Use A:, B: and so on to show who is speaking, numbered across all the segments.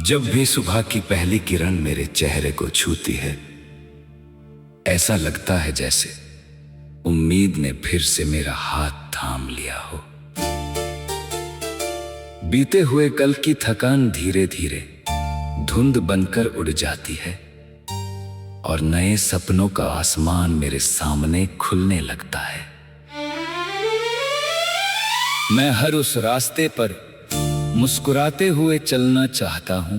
A: जब भी सुबह की पहली किरण मेरे चेहरे को छूती है, ऐसा लगता है जैसे उम्मीद ने फिर से मेरा हाथ थाम लिया हो। बीते हुए कल की थकान धीरे धीरे धुंध बनकर उड़ जाती है और नए सपनों का आसमान मेरे सामने खुलने लगता है। मैं हर उस रास्ते पर मुस्कुराते हुए चलना चाहता हूं,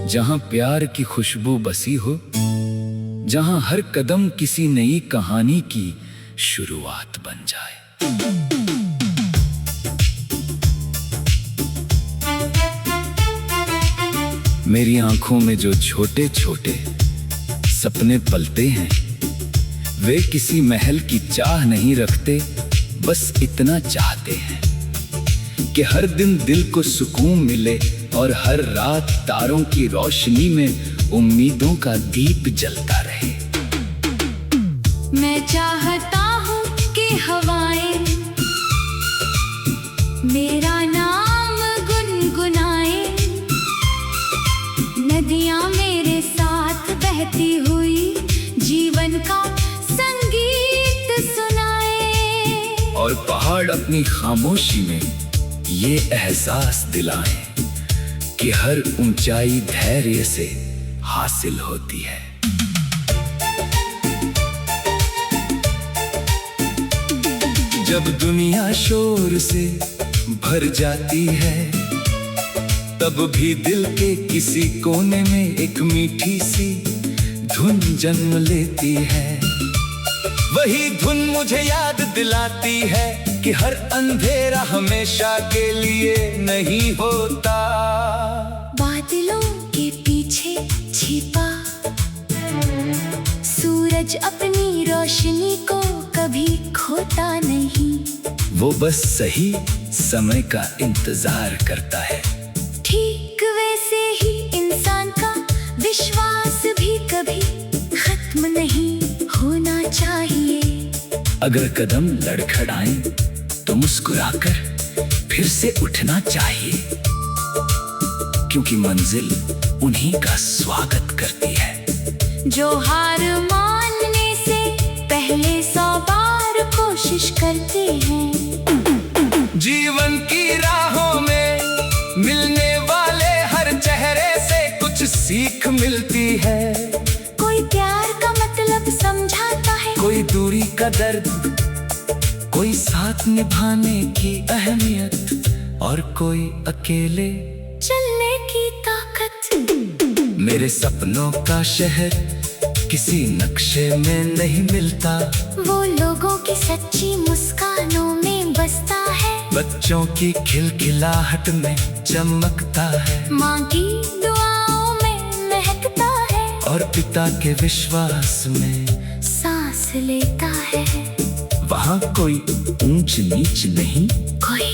A: जहां प्यार की खुशबू बसी हो, जहां हर कदम किसी नई कहानी की शुरुआत बन जाए। मेरी आंखों में जो छोटे छोटे सपने पलते हैं, वे किसी महल की चाह नहीं रखते, बस इतना चाहते हैं कि हर दिन दिल को सुकून मिले और हर रात तारों की रोशनी में उम्मीदों का दीप जलता रहे।
B: मैं चाहता हूँ कि हवाएं मेरा नाम गुनगुनाए, नदियाँ मेरे साथ बहती हुई जीवन का संगीत सुनाए,
A: और पहाड़ अपनी खामोशी में ये एहसास दिलाएं कि हर ऊंचाई धैर्य से हासिल होती है। जब दुनिया शोर से भर जाती है, तब भी दिल के किसी कोने में एक मीठी सी धुन जन्म लेती है। वही धुन मुझे याद दिलाती है कि हर अंधेरा हमेशा के लिए नहीं होता।
B: बादलों के पीछे छिपा सूरज अपनी रोशनी को कभी खोता नहीं,
A: वो बस सही समय का इंतजार करता है।
B: ठीक वैसे ही इंसान का विश्वास भी कभी खत्म नहीं होना चाहिए।
A: अगर कदम लड़खड़ाएं तो मुस्कुराकर फिर से उठना चाहिए, क्योंकि मंजिल उन्हीं का स्वागत करती है
B: जो हार मानने से पहले 100 बार कोशिश करते हैं।
A: जीवन की राहों में मिलने वाले हर चेहरे से कुछ सीख मिलती है।
B: कोई प्यार का मतलब समझाता है,
A: कोई दूरी का दर्द, कोई साथ निभाने की अहमियत, और कोई अकेले
B: चलने की ताकत।
A: मेरे सपनों का शहर किसी नक्शे में नहीं मिलता,
B: वो लोगों की सच्ची मुस्कानों में बसता है,
A: बच्चों की खिलखिलाहट में चमकता है,
B: माँ की दुआओं में महकता है,
A: और पिता के विश्वास में
B: सांस लेता है।
A: वहाँ कोई ऊंच नीच नहीं,
B: कोई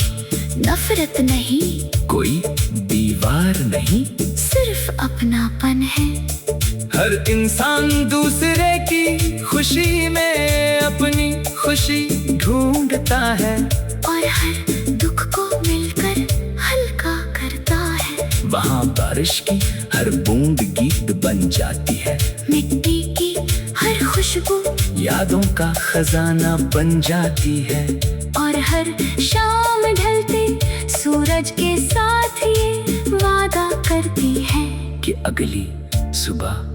B: नफरत नहीं,
A: कोई दीवार नहीं,
B: सिर्फ अपनापन है।
A: हर इंसान दूसरे की खुशी में अपनी खुशी ढूंढता है,
B: और हर दुख को मिलकर हल्का करता है।
A: वहाँ बारिश की हर बूंद गीत बन जाती है,
B: मिट्टी की हर खुशबू
A: यादों का खजाना बन जाती है,
B: और हर शाम ढलते सूरज के साथ ये वादा करती है
A: कि अगली सुबह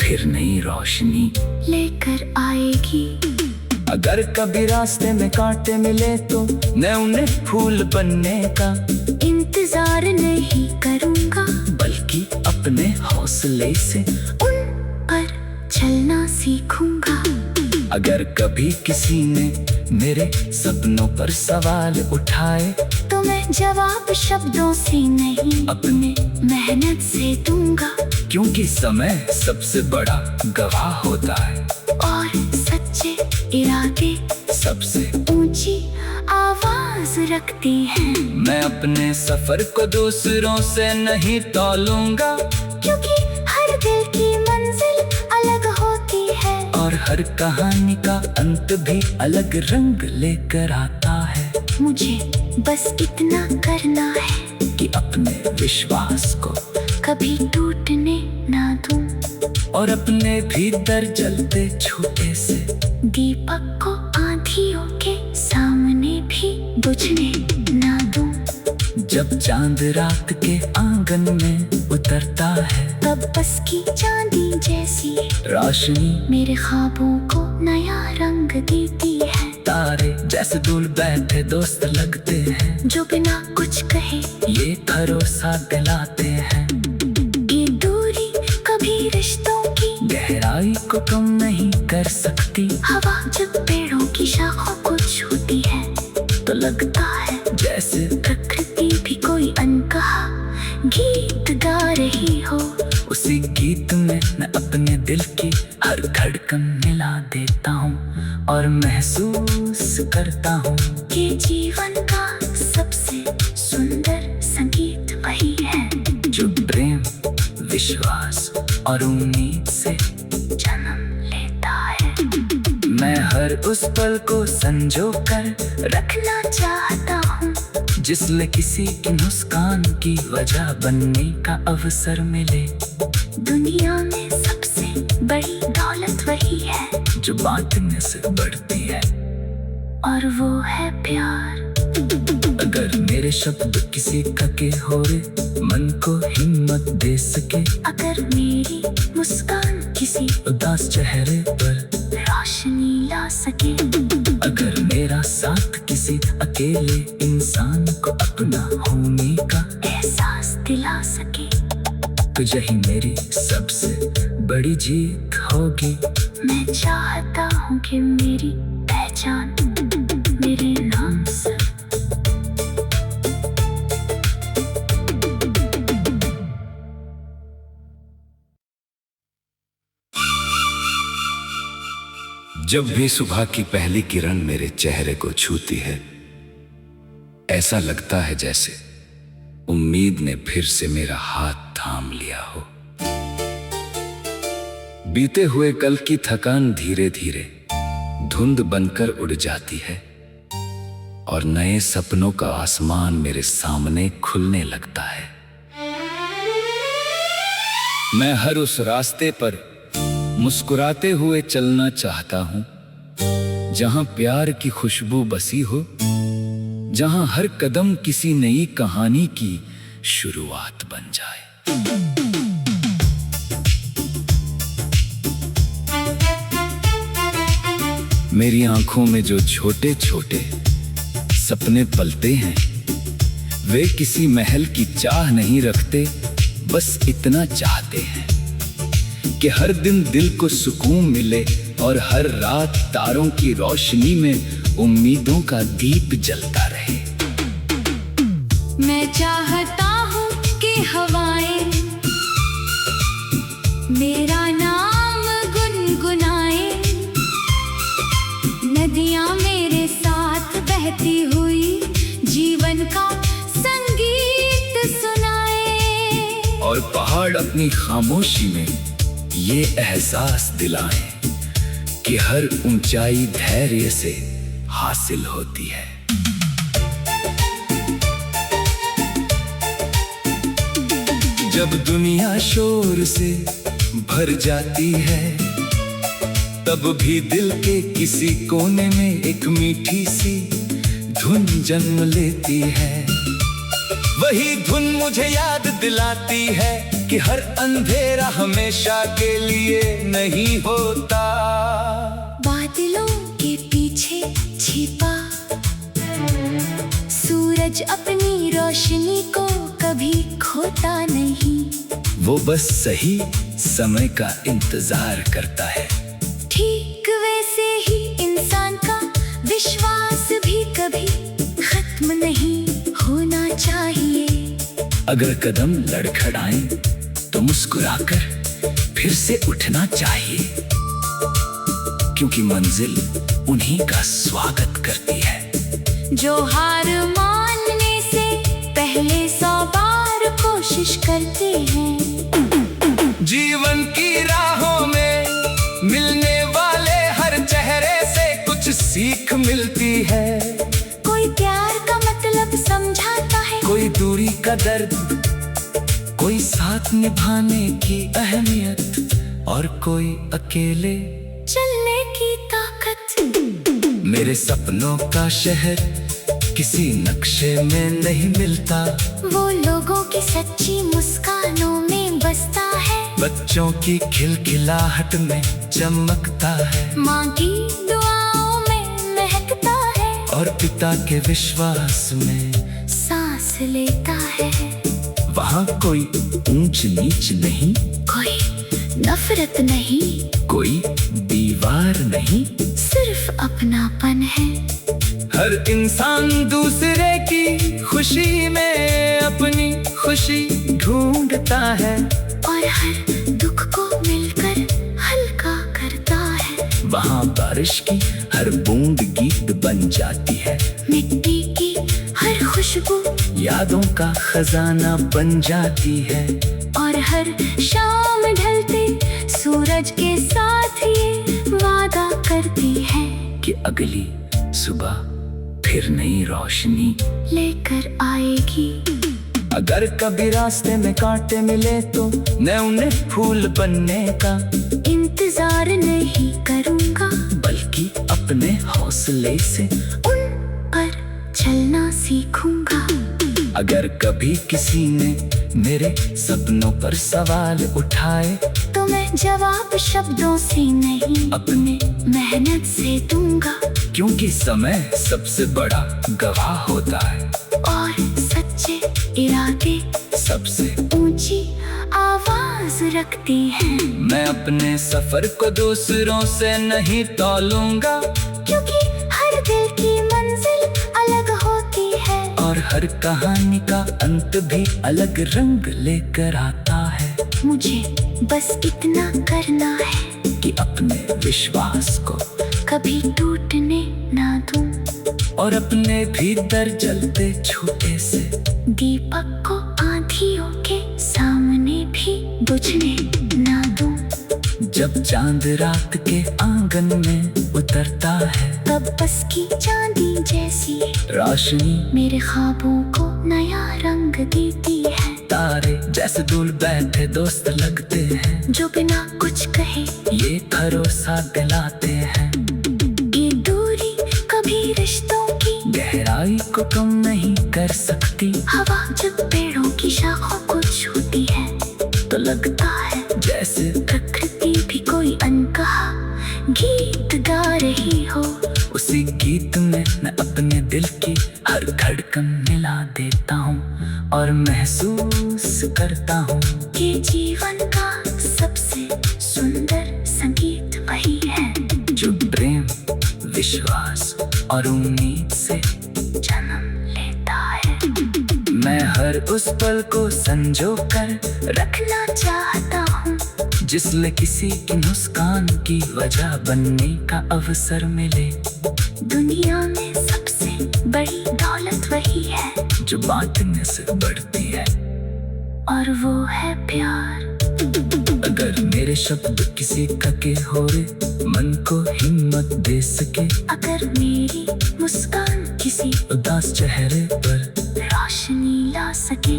A: फिर नई रोशनी
B: लेकर आएगी।
A: अगर कभी रास्ते में कांटे मिले तो मैं उन्हें फूल बनने का
B: इंतजार नहीं करूंगा,
A: बल्कि अपने हौसले से
B: उन पर चलना सीखूंगा।
A: अगर कभी किसी ने मेरे सपनों पर सवाल उठाए,
B: तो मैं जवाब शब्दों से नहीं,
A: अपनी
B: मेहनत से दूंगा,
A: क्योंकि समय सबसे बड़ा गवाह होता है,
B: और सच्चे इरादे
A: सबसे
B: ऊंची आवाज रखती हैं।
A: मैं अपने सफर को दूसरों से नहीं तौलूंगा,
B: क्योंकि हर दिल की मंजिल अलग होती है,
A: और हर कहानी का अंत भी अलग रंग लेकर आता है।
B: मुझे बस इतना करना है
A: कि अपने विश्वास को
B: कभी टूटने ना दूं।
A: और अपने भीतर जलते छोटे से
B: दीपक को आंधियों के सामने भी बुझने ना दूं।
A: जब चांद रात के आंगन में उतरता है,
B: तब बस की चांदी जैसी
A: रोशनी
B: मेरे ख्वाबों को नया रंग देती है।
A: तारे जैसे दूर बैठे दोस्त लगते हैं,
B: जो बिना कुछ कहे
A: ये भरोसा दिलाते हैं।
B: ये दूरी कभी रिश्तों की
A: गहराई को कम नहीं कर सकती।
B: हवा जब पेड़ों की शाखों को छूती है, तो लगता है
A: जैसे
B: प्रकृति भी कोई अनकहा गीत गा रही हो।
A: उसी गीत में मैं अपने दिल की हर धड़कन मिला देता हूँ और महसूस करता हूँ
B: कि जीवन का सबसे सुंदर संगीत वही है,
A: जो प्रेम, विश्वास और उम्मीद से
B: जन्म लेता है।
A: मैं हर उस पल को संजो कर
B: रखना चाहता हूँ,
A: जिसमें किसी की मुस्कान की वजह बनने का अवसर मिले।
B: दुनिया में सबसे बड़ी दौलत वही है,
A: जो बांटने से बढ़ती है,
B: और वो है प्यार।
A: अगर मेरे शब्द किसी का के हो रे मन को हिम्मत दे सके,
B: अगर मेरी मुस्कान किसी
A: उदास चेहरे पर
B: रोशनी ला सके,
A: अगर मेरा साथ किसी अकेले इंसान को अपना होने का
B: एहसास दिला सके,
A: तो यही मेरी सबसे बड़ी जीत होगी।
B: मैं चाहता हूँ कि मेरी पहचान मेरे नाम से
A: जब भी सुबह की पहली किरण मेरे चेहरे को छूती है, ऐसा लगता है जैसे उम्मीद ने फिर से मेरा हाथ थाम लिया हो। बीते हुए कल की थकान धीरे धीरे धुंध बनकर उड़ जाती है और नए सपनों का आसमान मेरे सामने खुलने लगता है। मैं हर उस रास्ते पर मुस्कुराते हुए चलना चाहता हूं, जहां प्यार की खुशबू बसी हो, जहां हर कदम किसी नई कहानी की शुरुआत बन जाए। मेरी आंखों में जो छोटे छोटे सपने पलते हैं, वे किसी महल की चाह नहीं रखते, बस इतना चाहते हैं कि हर दिन दिल को सुकून मिले और हर रात तारों की रोशनी में उम्मीदों का दीप जलता रहे।
B: मैं चाहता हूँ कि हवाएं मेरा नाम गुनगुनाए, नदियाँ मेरे साथ बहती हुई जीवन का संगीत सुनाए,
A: और पहाड़ अपनी खामोशी में ये एहसास दिलाएं कि हर ऊंचाई धैर्य से हासिल होती है। जब दुनिया शोर से भर जाती है, तब भी दिल के किसी कोने में एक मीठी सी धुन जन्म लेती है। वही धुन मुझे याद दिलाती है कि हर अंधेरा हमेशा के लिए नहीं होता।
B: बादलों के पीछे छिपा सूरज अपनी रोशनी को कभी खोता नहीं,
A: वो बस सही समय का इंतजार करता है।
B: ठीक वैसे ही इंसान का विश्वास भी कभी खत्म नहीं होना चाहिए।
A: अगर कदम लड़खड़ाएं तो मुस्कुराकर फिर से उठना चाहिए, क्योंकि मंजिल उन्हीं का स्वागत करती है
B: जो हार मानने से पहले 100 बार कोशिश करते हैं।
A: जीवन की राहों में मिलने वाले हर चेहरे से कुछ सीख मिलती है।
B: कोई प्यार का मतलब समझाता है,
A: कोई दूरी का दर्द, कोई साथ निभाने की अहमियत और कोई अकेले
B: चलने की ताकत।
A: मेरे सपनों का शहर किसी नक्शे में नहीं मिलता,
B: वो लोगों की सच्ची मुस्कानों में बसता है।
A: बच्चों की खिलखिलाहट में चमकता है,
B: माँ की दुआओं में महकता है,
A: और पिता के विश्वास में
B: सांस लेता है।
A: वहाँ कोई ऊंच नीच नहीं,
B: कोई नफरत नहीं,
A: कोई दीवार नहीं,
B: सिर्फ अपनापन है।
A: हर इंसान दूसरे की खुशी में अपनी खुशी ढूंढता है,
B: और हर दुख को मिलकर हल्का करता है।
A: वहाँ बारिश की हर बूंद गीत बन जाती है,
B: मिट्टी की हर खुशबू
A: यादों का खजाना बन जाती है।
B: और हर शाम ढलते सूरज के साथ ये वादा करती है
A: कि अगली सुबह फिर नई रोशनी
B: लेकर आएगी।
A: अगर कभी रास्ते में कांटे मिले तो मैं उन्हें फूल बनने का
B: इंतजार नहीं करूँगा,
A: बल्कि अपने हौसले से
B: उन पर चलना सीखूंगा।
A: अगर कभी किसी ने मेरे सपनों पर सवाल उठाए
B: तो मैं जवाब शब्दों से नहीं,
A: अपने
B: मेहनत से दूंगा।
A: क्योंकि समय सबसे बड़ा गवाह होता है,
B: और सच्चे इरादे
A: सबसे
B: ऊंची आवाज रखती हैं।
A: मैं अपने सफर को दूसरों से नहीं तौलूंगा,
B: क्योंकि हर दिल की मंजिल अलग होती है,
A: और हर कहानी का अंत भी अलग रंग लेकर आता है।
B: मुझे बस इतना करना है
A: कि अपने विश्वास को
B: कभी टूटने ना दूं,
A: और अपने भीतर जलते छोटे से
B: दीपक को आंधियों के सामने भी बुझने ना दूं।
A: जब चांद रात के आंगन में उतरता है,
B: तब बस की चांदी जैसी
A: रोशनी
B: मेरे ख्वाबों को नया रंग देती है।
A: तारे जैसे दूर बैठे दोस्त लगते हैं,
B: जो बिना कुछ कहे
A: ये भरोसा दिलाते हैं।
B: ये दूरी कभी रिश्तों की
A: गहराई को कम नहीं कर सकती।
B: हवा जब पेड़ों की शाखों को छूती है तो लगता है
A: जैसे
B: प्रकृति भी कोई अनकहा गीत गा रही हो।
A: उसी गीत में मैं अपने दिल की हर धड़कन मिला देता हूँ, और महसूस करता हूँ
B: कि जीवन का सबसे सुंदर संगीत वही है
A: जो प्रेम, विश्वास और उम्मीद से
B: जन्म लेता है।
A: मैं हर उस पल को संजो कर
B: रखना चाहता हूँ
A: जिसमें किसी की मुस्कान की वजह बनने का अवसर मिले।
B: दुनिया में सबसे बड़ी दौलत वही है
A: जो बांटने से बढ़ती है,
B: और वो है प्यार।
A: अगर मेरे शब्द किसी का के हो रे मन को हिम्मत दे सके,
B: अगर मेरी मुस्कान किसी
A: उदास चेहरे पर
B: रोशनी ला सके,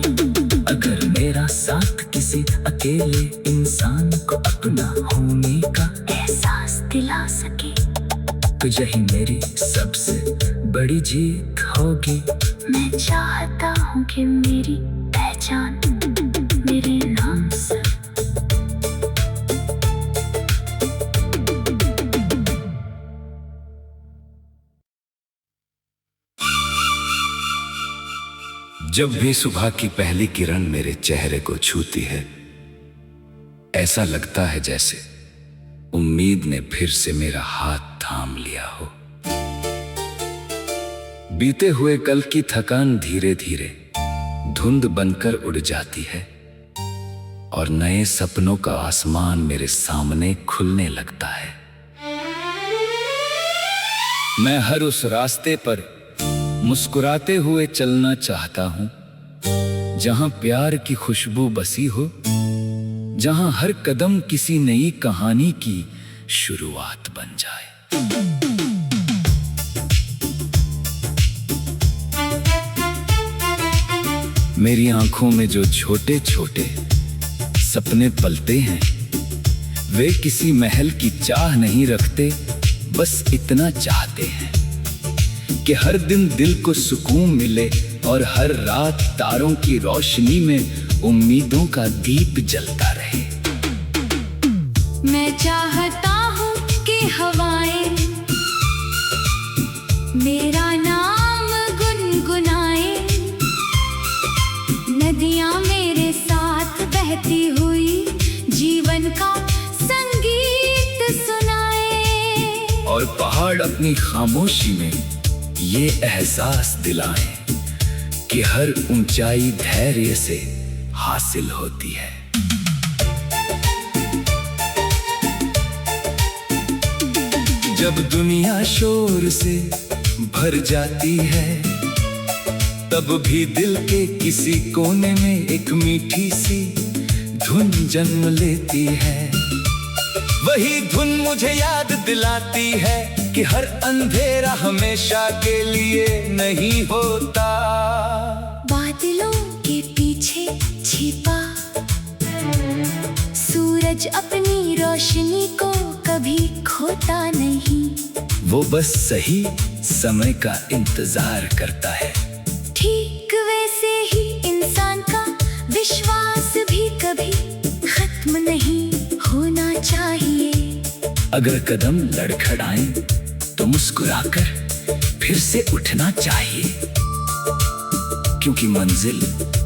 A: अगर मेरा साथ किसी अकेले इंसान को अपना होने का
B: एहसास दिला सके,
A: तो यही मेरी सबसे बड़ी जीत होगी।
B: मैं चाहता हूँ कि मेरी पहचान मेरे नाम से
A: जब भी सुबह की पहली किरण मेरे चेहरे को छूती है, ऐसा लगता है जैसे उम्मीद ने फिर से मेरा हाथ थाम लिया हो। बीते हुए कल की थकान धीरे धीरे धुंध बनकर उड़ जाती है, और नए सपनों का आसमान मेरे सामने खुलने लगता है। मैं हर उस रास्ते पर मुस्कुराते हुए चलना चाहता हूं जहां प्यार की खुशबू बसी हो, जहां हर कदम किसी नई कहानी की शुरुआत बन जाए। मेरी आंखों में जो छोटे छोटे सपने पलते हैं, वे किसी महल की चाह नहीं रखते, बस इतना चाहते हैं कि हर दिन दिल को सुकून मिले और हर रात तारों की रोशनी में उम्मीदों का दीप जलता रहे।
B: मैं चाहता हूँ कि हवाएं मेरा नाम गुनगुनाए, नदियाँ मेरे साथ बहती हुई जीवन का संगीत सुनाए,
A: और पहाड़ अपनी खामोशी में ये एहसास दिलाएं कि हर ऊंचाई धैर्य से हासिल होती है। जब दुनिया शोर से भर जाती है, तब भी दिल के किसी कोने में एक मीठी सी धुन जन्म लेती है। वही धुन मुझे याद दिलाती है कि हर अंधेरा हमेशा के लिए नहीं होता।
B: बादलों के पीछे छिपा सूरज अपनी रोशनी को कभी खोता नहीं,
A: वो बस सही समय का इंतजार करता है।
B: ठीक वैसे ही इंसान का विश्वास भी कभी खत्म नहीं होना चाहिए।
A: अगर कदम लड़खड़ाएं तो मुस्कुराकर फिर से उठना चाहिए, क्योंकि मंजिल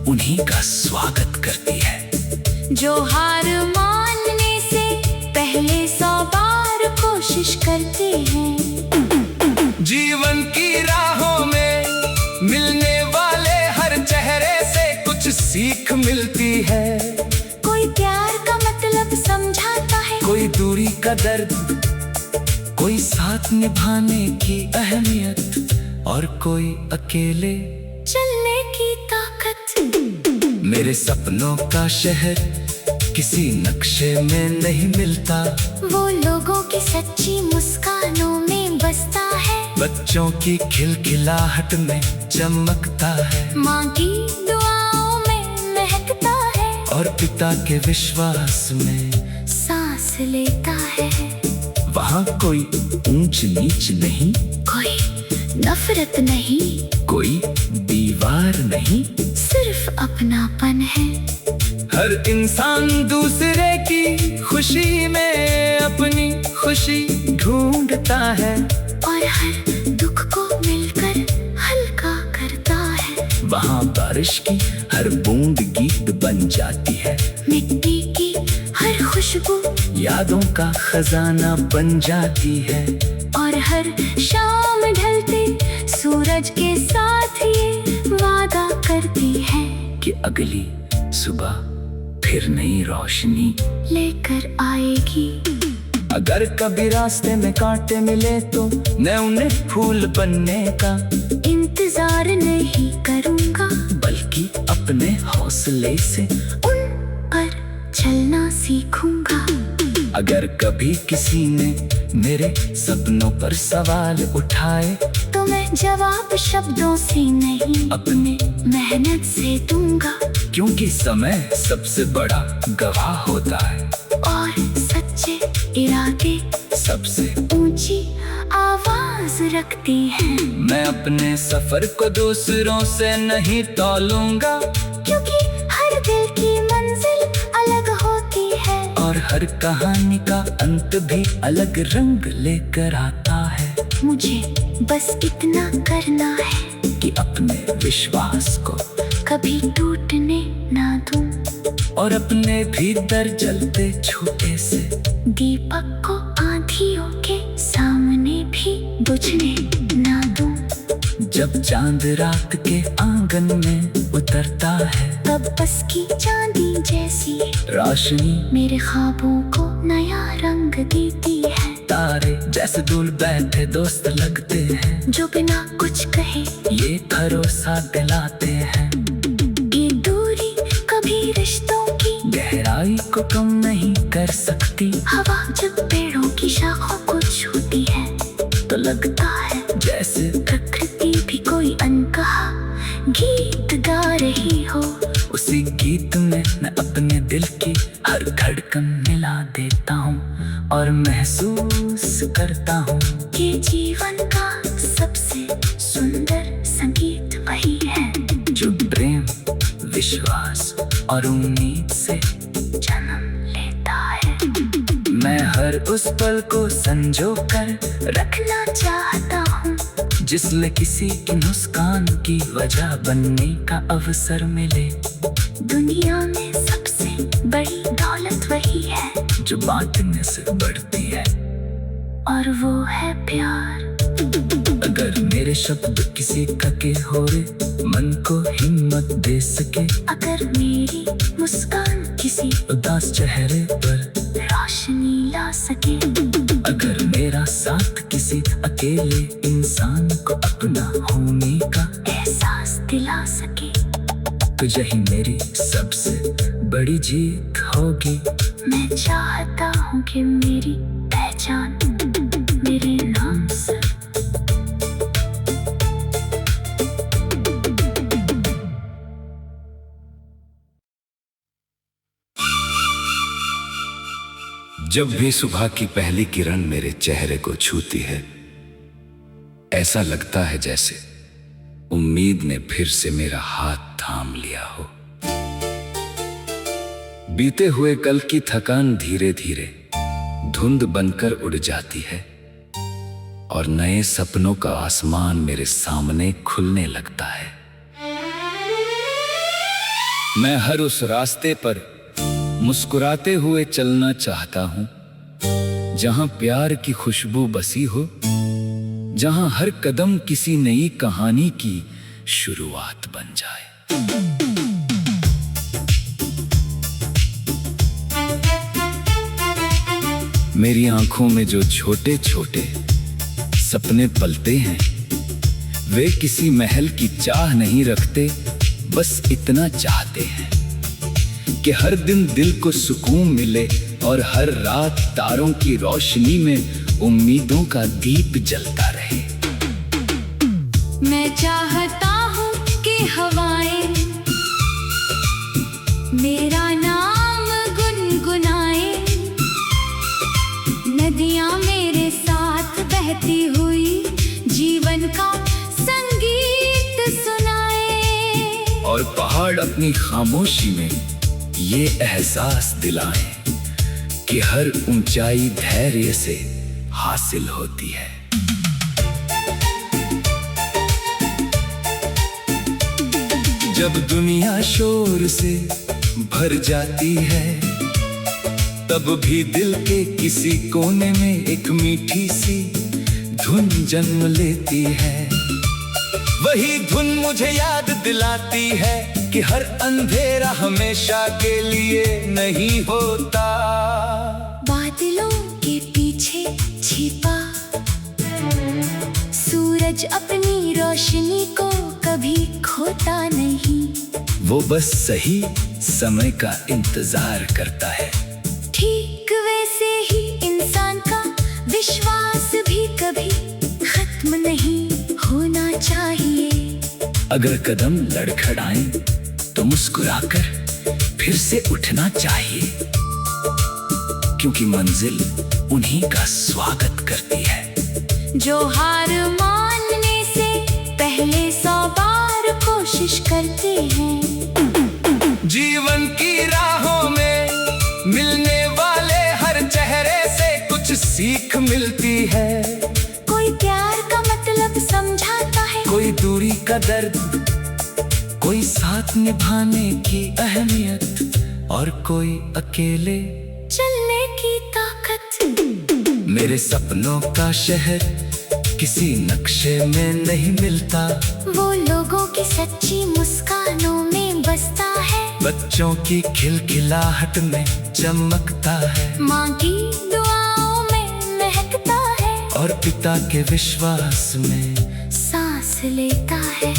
A: उन्हीं का स्वागत करती है
B: जो हार मानने से पहले 100 बार कोशिश करते हैं।
A: जीवन की राहों में मिलने वाले हर चेहरे से कुछ सीख मिलती है।
B: कोई प्यार का मतलब समझाता है,
A: कोई दूरी का दर्द, कोई साथ निभाने की अहमियत, और कोई अकेले
B: चलने की ताकत।
A: मेरे सपनों का शहर किसी नक्शे में नहीं मिलता,
B: वो लोगों की सच्ची मुस्कानों में बसता है,
A: बच्चों की खिलखिलाहट में चमकता है,
B: माँ की दुआओं में महकता है,
A: और पिता के विश्वास में
B: सांस लेता है।
A: वहाँ कोई ऊंच नीच नहीं,
B: कोई नफरत नहीं,
A: कोई दीवार नहीं,
B: सिर्फ अपनापन है।
A: हर इंसान दूसरे की खुशी में अपनी खुशी ढूंढता है,
B: और हर दुख को मिलकर हल्का करता है।
A: वहाँ बारिश की हर बूंद गीत बन जाती है,
B: मिट्टी की हर खुशबू
A: यादों का खजाना बन जाती है,
B: और हर शाम ढलते सूरज के साथ ये वादा करती है
A: कि अगली सुबह फिर नई रोशनी
B: लेकर आएगी।
A: अगर कभी रास्ते में कांटे मिले तो मैं उन्हें फूल बनने का
B: इंतजार नहीं करूंगा,
A: बल्कि अपने हौसले से
B: उन पर चलना सीखूंगा।
A: अगर कभी किसी ने मेरे सपनों पर सवाल उठाए
B: तो मैं जवाब शब्दों से नहीं,
A: अपनी
B: मेहनत से दूंगा,
A: क्योंकि समय सबसे बड़ा गवाह होता है,
B: और सच्चे इरादे
A: सबसे
B: ऊंची आवाज रखती हैं।
A: मैं अपने सफर को दूसरों से नहीं तौलूंगा,
B: क्योंकि हर दिल की मंजिल अलग होती है,
A: और हर कहानी का अंत भी अलग रंग लेकर आता है।
B: मुझे बस इतना करना है
A: कि अपने विश्वास को
B: कभी टूटने ना दूं,
A: और अपने भीतर जलते छोटे से
B: दीपक को आंधियों के सामने भी बुझने ना दूं।
A: जब चांद रात के आंगन में उतरता है,
B: तब बस की चांदी जैसी
A: रोशनी
B: मेरे ख्वाबों को नया रंग देती है।
A: तारे जैसे दूर बैठे दोस्त लगते हैं,
B: जो बिना कुछ कहे
A: ये भरोसा दिलाते हैं।
B: ये दूरी कभी रिश्तों की
A: गहराई को कम नहीं कर सकती।
B: हवा जब पेड़ों की शाखों को छूती है
A: तो लगता है जैसे
B: प्रकृति भी कोई अनकहा गीत गा रही हो।
A: उसी गीत में मैं अपने दिल की हर धड़कन मिला देता हूँ और महसूस करता हूँ
B: कि जीवन का सबसे सुंदर संगीत वही है
A: जो प्रेम, विश्वास और उम्मीद से
B: जन्म लेता है।
A: मैं हर उस पल को संजो कर
B: रखना चाहता हूँ
A: जिसमें किसी की मुस्कान की वजह बनने का अवसर मिले।
B: दुनिया में सबसे बड़ी दौलत वही है
A: जो बांटने से बढ़ती है
B: और वो है प्यार।
A: अगर मेरे शब्द किसी का के होरे मन को हिम्मत दे सके,
B: अगर मेरी मुस्कान किसी
A: उदास चेहरे पर
B: रोशनी ला सके,
A: अगर मेरा साथ किसी अकेले इंसान को अपना होने का
B: एहसास दिला सके,
A: तो यही मेरी सबसे बड़ी जीत होगी।
B: मैं चाहता हूँ कि मेरी पहचान मेरे नाम से
A: जब भी सुबह की पहली किरण मेरे चेहरे को छूती है, ऐसा लगता है जैसे उम्मीद ने फिर से मेरा हाथ थाम लिया हो। बीते हुए कल की थकान धीरे धीरे धुंध बनकर उड़ जाती है और नए सपनों का आसमान मेरे सामने खुलने लगता है। मैं हर उस रास्ते पर मुस्कुराते हुए चलना चाहता हूं जहां प्यार की खुशबू बसी हो, जहां हर कदम किसी नई कहानी की शुरुआत बन जाए। मेरी आंखों में जो छोटे छोटे सपने पलते हैं, वे किसी महल की चाह नहीं रखते, बस इतना चाहते हैं कि हर दिन दिल को सुकून मिले और हर रात तारों की रोशनी में उम्मीदों का दीप जलता रहे।
B: मैं चाहता हूँ कि हवाएं मेरा नाम गुनगुनाए, नदियाँ मेरे साथ बहती हुई जीवन का संगीत सुनाए,
A: और पहाड़ अपनी खामोशी में ये एहसास दिलाएं कि हर ऊंचाई धैर्य से हासिल होती है। जब दुनिया शोर से भर जाती है, तब भी दिल के किसी कोने में एक मीठी सी धुन जन्म लेती है। वही धुन मुझे याद दिलाती है कि हर अंधेरा हमेशा के लिए नहीं होता।
B: बादलों के पीछे छिपा सूरज अपनी रोशनी को कभी खोता नहीं,
A: वो बस सही समय का इंतजार करता है।
B: ठीक वैसे ही इंसान का विश्वास भी कभी खत्म नहीं होना चाहिए।
A: अगर कदम लड़खड़ाएं तो मुस्कुराकर फिर से उठना चाहिए, क्योंकि मंजिल उन्हीं का स्वागत करती है
B: जो हार मानने से पहले 100 बार कोशिश करते हैं।
A: जीवन की राहों में मिलने वाले हर चेहरे से कुछ सीख मिलती है।
B: कोई प्यार का मतलब समझाता है,
A: कोई दूरी का दर्द, कोई साथ निभाने की अहमियत, और कोई अकेले
B: चलने की ताकत।
A: मेरे सपनों का शहर किसी नक्शे में नहीं मिलता,
B: वो लोगों की सच्ची मुस्कानों में बसता है,
A: बच्चों की खिलखिलाहट में चमकता है,
B: माँ की दुआओं में महकता है,
A: और पिता के विश्वास में
B: सांस लेता है।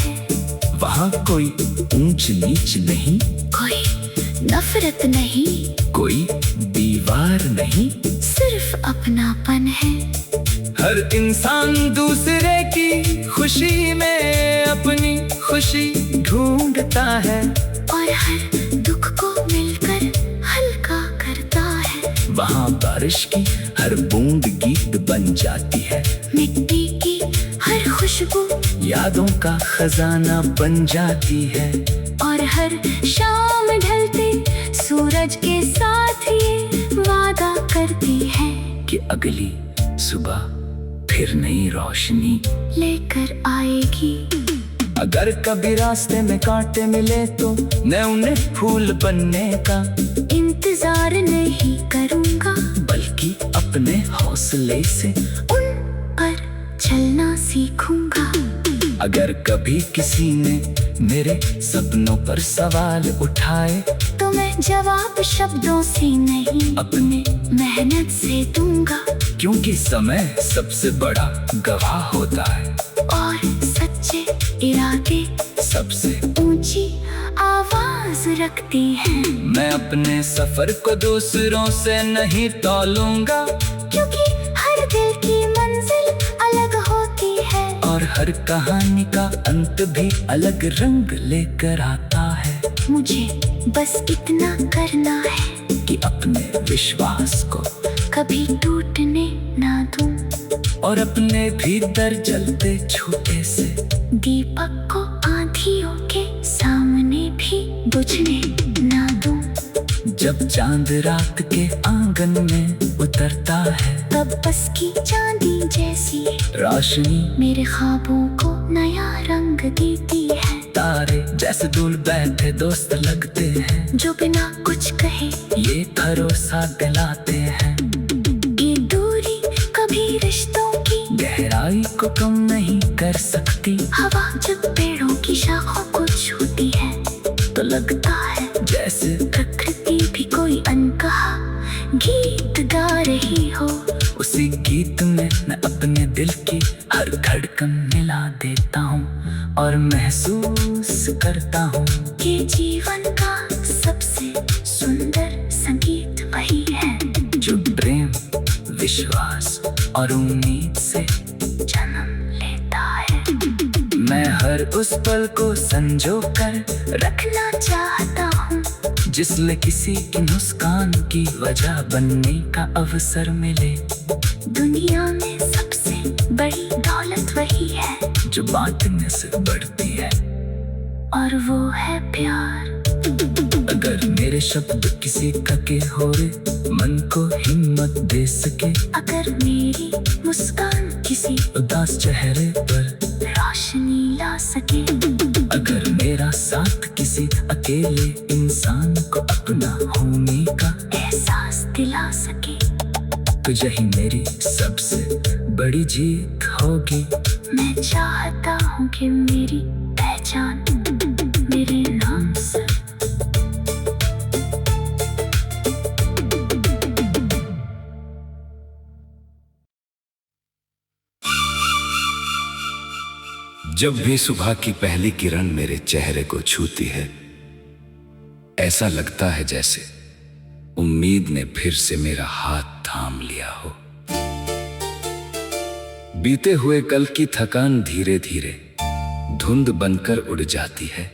A: वहाँ कोई ऊंच नीच नहीं,
B: कोई नफरत नहीं,
A: कोई दीवार नहीं,
B: सिर्फ अपनापन है।
A: हर इंसान दूसरे की खुशी में अपनी खुशी ढूंढता है,
B: और हर दुख को मिलकर हल्का करता है।
A: वहाँ बारिश की हर बूंद गीत बन जाती है,
B: मिट्टी की हर खुशबू
A: यादों का खजाना बन जाती है।
B: और हर शाम ढलते सूरज के साथ ये वादा करती है
A: कि अगली सुबह फिर नई रोशनी
B: लेकर आएगी।
A: अगर कभी रास्ते में कांटे मिले तो मैं उन्हें फूल बनने का
B: इंतजार नहीं करूंगा,
A: बल्कि अपने हौसले से
B: उन पर चलना सीखूंगा।
A: अगर कभी किसी ने मेरे सपनों पर सवाल उठाए
B: तो मैं जवाब शब्दों से नहीं,
A: अपनी
B: मेहनत से दूंगा।
A: क्योंकि समय सबसे बड़ा गवाह होता है,
B: और सच्चे इरादे
A: सबसे
B: ऊंची आवाज रखती हैं।
A: मैं अपने सफर को दूसरों से नहीं तौलूंगा,
B: क्योंकि हर दिल की मंजिल अलग होती है,
A: और हर कहानी का अंत भी अलग रंग लेकर आता है।
B: मुझे बस इतना करना है
A: कि अपने विश्वास को
B: कभी टूटने ना दूं,
A: और अपने भीतर जलते छोटे से
B: दीपक को आंधियों के सामने भी बुझने ना दूं।
A: जब चांद रात के आंगन में उतरता है,
B: तब बस की चांदी जैसी
A: रोशनी
B: मेरे ख्वाबों को नया रंग देती है।
A: तारे जैसे दूर बैठे दोस्त लगते हैं,
B: जो बिना कुछ कहे
A: ये भरोसा दिलाते हैं।
B: ये दूरी कभी रिश्तों की
A: गहराई को कम नहीं कर सकती।
B: हवा जब पेड़ों की शाखों को छूती है तो लगता है
A: जैसे
B: प्रकृति भी कोई अनकहा गीत गा रही हो।
A: उसी गीत में मैं अपने दिल की हर धड़कन मिला देता हूँ, और महसूस करता हूँ
B: कि जीवन का सबसे सुंदर संगीत वही है
A: जो प्रेम, विश्वास और उम्मीद से
B: जन्म लेता है।
A: मैं हर उस पल को संजो कर
B: रखना चाहता हूँ
A: जिसमें किसी की मुस्कान की वजह बनने का अवसर मिले।
B: दुनिया में सबसे बड़ी दौलत वही है
A: जो बांटने से बढ़ती है,
B: और वो है प्यार।
A: अगर मेरे शब्द किसी के होरे मन को हिम्मत दे सके,
B: अगर मेरी मुस्कान किसी
A: उदास चेहरे पर
B: रोशनी ला सके,
A: अगर मेरा साथ किसी अकेले इंसान को अपना होने का
B: एहसास दिला सके,
A: तो यही मेरी सबसे बड़ी जीत होगी।
B: मैं चाहता हूँ कि मेरी पहचान मेरे नाम से
A: जब भी सुबह की पहली किरण मेरे चेहरे को छूती है, ऐसा लगता है जैसे उम्मीद ने फिर से मेरा हाथ थाम लिया हो। बीते हुए कल की थकान धीरे धीरे धुंध बनकर उड़ जाती है,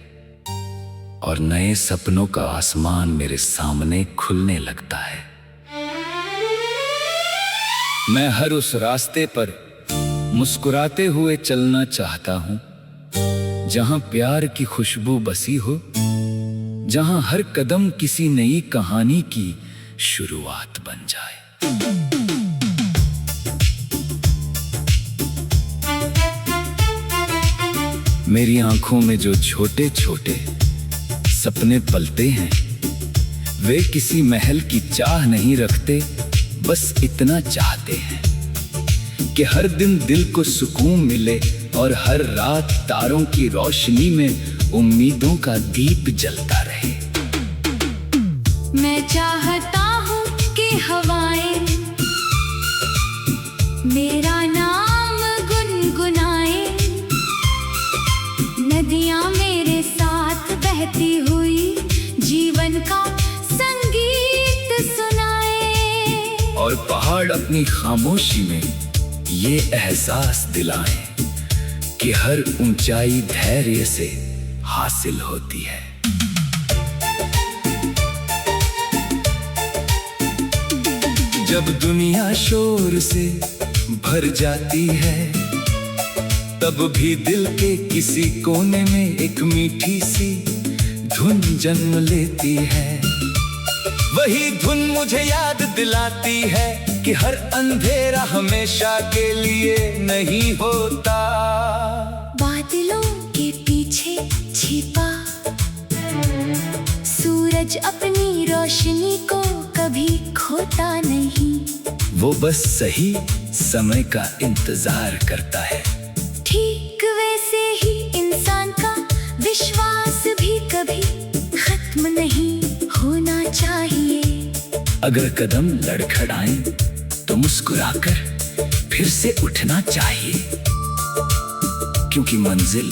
A: और नए सपनों का आसमान मेरे सामने खुलने लगता है। मैं हर उस रास्ते पर मुस्कुराते हुए चलना चाहता हूं जहां प्यार की खुशबू बसी हो, जहां हर कदम किसी नई कहानी की शुरुआत बन जाए। मेरी आंखों में जो छोटे छोटे सपने पलते हैं, वे किसी महल की चाह नहीं रखते, बस इतना चाहते हैं कि हर दिन दिल को सुकून मिले, और हर रात तारों की रोशनी में उम्मीदों का दीप जलता रहे।
B: मैं चाहता हूँ कि हवाएं मेरा नाम गुनगुनाए, नदियाँ मेरे साथ बहती हुई जीवन का संगीत सुनाए,
A: और पहाड़ अपनी खामोशी में ये एहसास दिलाएं कि हर ऊंचाई धैर्य से हासिल होती है। जब दुनिया शोर से भर जाती है, तब भी दिल के किसी कोने में एक मीठी सी धुन जन्म लेती है। वही धुन मुझे याद दिलाती है कि हर अंधेरा हमेशा के लिए नहीं होता।
B: बादलों के पीछे छिपा सूरज अपनी रोशनी को कभी खोता नहीं।
A: वो बस सही समय का इंतजार करता है।
B: ठीक वैसे ही इंसान का विश्वास भी कभी खत्म नहीं होना चाहिए।
A: अगर कदम लड़खड़ाएं तो मुस्कुराकर फिर से उठना चाहिए, क्योंकि मंजिल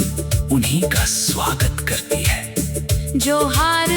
A: उन्हीं का स्वागत करती है
B: जो हार